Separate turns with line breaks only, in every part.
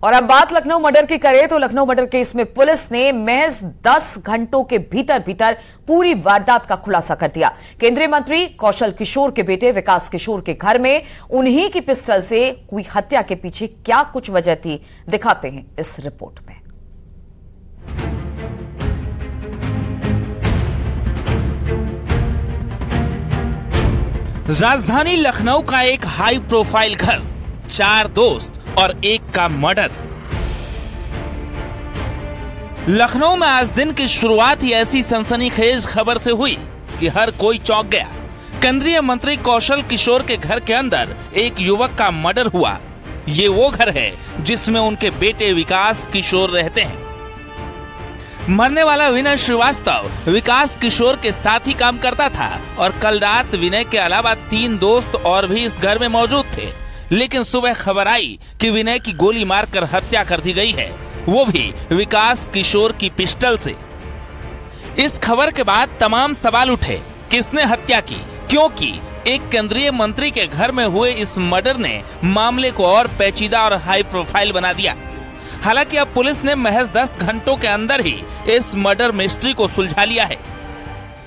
और अब बात लखनऊ मर्डर की करें तो लखनऊ मर्डर केस में पुलिस ने महज 10 घंटों के भीतर पूरी वारदात का खुलासा कर दिया। केंद्रीय मंत्री कौशल किशोर के बेटे विकास किशोर के घर में उन्हीं की पिस्टल से हुई हत्या के पीछे क्या कुछ वजह थी, दिखाते हैं इस रिपोर्ट में।
राजधानी लखनऊ का एक हाई प्रोफाइल घर, 4 दोस्त और एक का मर्डर। लखनऊ में आज दिन की शुरुआत ही ऐसी सनसनीखेज खबर से हुई कि हर कोई चौंक गया। केंद्रीय मंत्री कौशल किशोर के घर के अंदर एक युवक का मर्डर हुआ। ये वो घर है जिसमें उनके बेटे विकास किशोर रहते हैं। मरने वाला विनय श्रीवास्तव विकास किशोर के साथ ही काम करता था और कल रात विनय के अलावा 3 दोस्त और भी इस घर में मौजूद थे। लेकिन सुबह खबर आई कि विनय की गोली मारकर हत्या कर दी गई है, वो भी विकास किशोर की पिस्टल से। इस खबर के बाद तमाम सवाल उठे, किसने हत्या की, क्योंकि एक केंद्रीय मंत्री के घर में हुए इस मर्डर ने मामले को और पेचीदा और हाई प्रोफाइल बना दिया। हालांकि अब पुलिस ने महज 10 घंटों के अंदर ही इस मर्डर मिस्ट्री को सुलझा लिया है।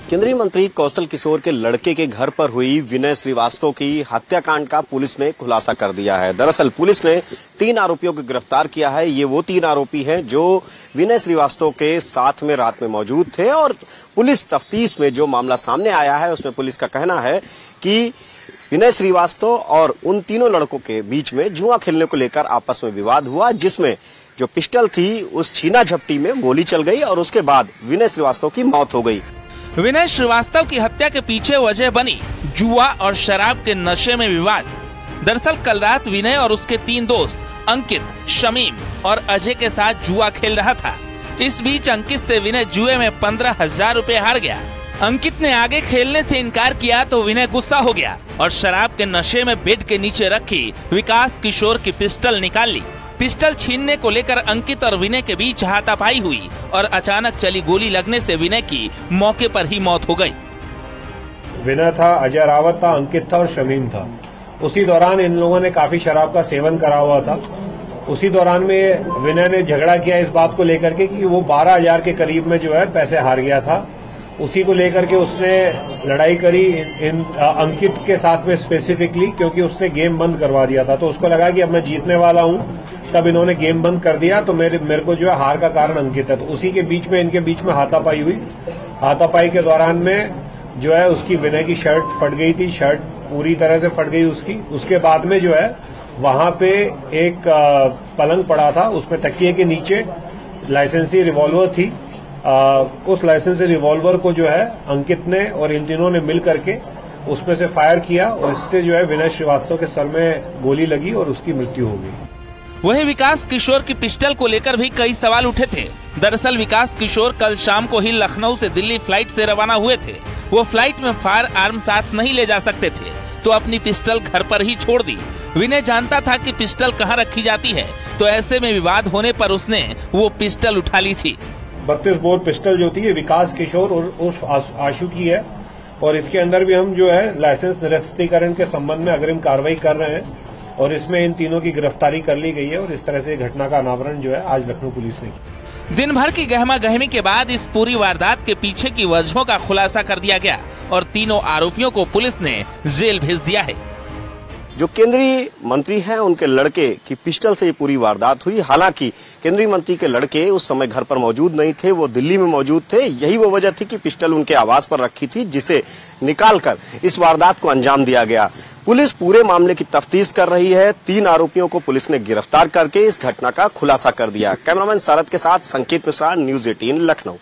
केंद्रीय मंत्री कौशल किशोर के लड़के के घर पर हुई विनय श्रीवास्तव की हत्याकांड का पुलिस ने खुलासा कर दिया है। दरअसल पुलिस ने 3 आरोपियों को गिरफ्तार किया है। ये वो 3 आरोपी हैं जो विनय श्रीवास्तव के साथ में रात में मौजूद थे और पुलिस तफ्तीश में जो मामला सामने आया है उसमें पुलिस का कहना है कि विनय श्रीवास्तव और उन तीनों लड़कों के बीच में जुआ खेलने को लेकर आपस में विवाद हुआ, जिसमें जो पिस्टल थी उस छीना झपटी में गोली चल गई और उसके बाद विनय श्रीवास्तव की मौत हो गई।
विनय श्रीवास्तव की हत्या के पीछे वजह बनी जुआ और शराब के नशे में विवाद। दरअसल कल रात विनय और उसके 3 दोस्त अंकित, शमीम और अजय के साथ जुआ खेल रहा था। इस बीच अंकित से विनय जुए में 15,000 रुपए हार गया। अंकित ने आगे खेलने से इनकार किया तो विनय गुस्सा हो गया और शराब के नशे में बेड के नीचे रखी विकास किशोर की पिस्टल निकाल ली। पिस्टल छीनने को लेकर अंकित और विनय के बीच हाथापाई हुई और अचानक चली गोली लगने से विनय की मौके पर ही मौत हो गई।
विनय था, अजय रावत था, अंकित था और शमीम था। उसी दौरान इन लोगों ने काफी शराब का सेवन करा हुआ था। उसी दौरान में विनय ने झगड़ा किया इस बात को लेकर के कि वो 12,000 के करीब में जो है पैसे हार गया था। उसी को लेकर के उसने लड़ाई करी अंकित के साथ में स्पेसिफिकली, क्योंकि उसने गेम बंद करवा दिया था। तो उसको लगा कि अब मैं जीतने वाला हूं, तब इन्होंने गेम बंद कर दिया। तो मेरे को जो है हार का कारण अंकित है। तो उसी के बीच में इनके बीच में हाथापाई हुई। हाथापाई के दौरान में जो है उसकी विनय की शर्ट फट गई थी, शर्ट पूरी तरह से फट गई उसकी। उसके बाद में जो है वहां पे एक पलंग पड़ा था, उसमें तकिए के नीचे लाइसेंसी रिवॉल्वर थी। उस लाइसेंसी रिवॉल्वर को जो है अंकित ने और इन तीनों ने मिल करके उसमें से फायर किया और इससे जो है विनय श्रीवास्तव के सर में गोली लगी और उसकी मृत्यु हो गई।
वहीं विकास किशोर की पिस्टल को लेकर भी कई सवाल उठे थे। दरअसल विकास किशोर कल शाम को ही लखनऊ से दिल्ली फ्लाइट से रवाना हुए थे। वो फ्लाइट में फायर आर्म साथ नहीं ले जा सकते थे तो अपनी पिस्टल घर पर ही छोड़ दी। विनय जानता था कि पिस्टल कहाँ रखी जाती है, तो ऐसे में विवाद होने पर उसने वो पिस्टल उठा ली थी।
32 बोर पिस्टल जो थी विकास किशोर और उर्फ आशु की है और इसके अंदर भी हम जो है लाइसेंस निरस्तीकरण के संबंध में अग्रिम कार्रवाई कर रहे हैं और इसमें इन तीनों की गिरफ्तारी कर ली गई है और इस तरह से घटना का अनावरण जो है आज लखनऊ पुलिस ने किया।
दिन भर की गहमा गहमी के बाद इस पूरी वारदात के पीछे की वजहों का खुलासा कर दिया गया और तीनों आरोपियों को पुलिस ने जेल भेज दिया है।
जो केंद्रीय मंत्री हैं उनके लड़के की पिस्टल से ये पूरी वारदात हुई। हालांकि केंद्रीय मंत्री के लड़के उस समय घर पर मौजूद नहीं थे, वो दिल्ली में मौजूद थे। यही वो वजह थी कि पिस्टल उनके आवास पर रखी थी, जिसे निकालकर इस वारदात को अंजाम दिया गया। पुलिस पूरे मामले की तफ्तीश कर रही है। 3 आरोपियों को पुलिस ने गिरफ्तार करके इस घटना का खुलासा कर दिया। कैमरामैन शरद के साथ संकेत मिश्रा, न्यूज़ 18 लखनऊ।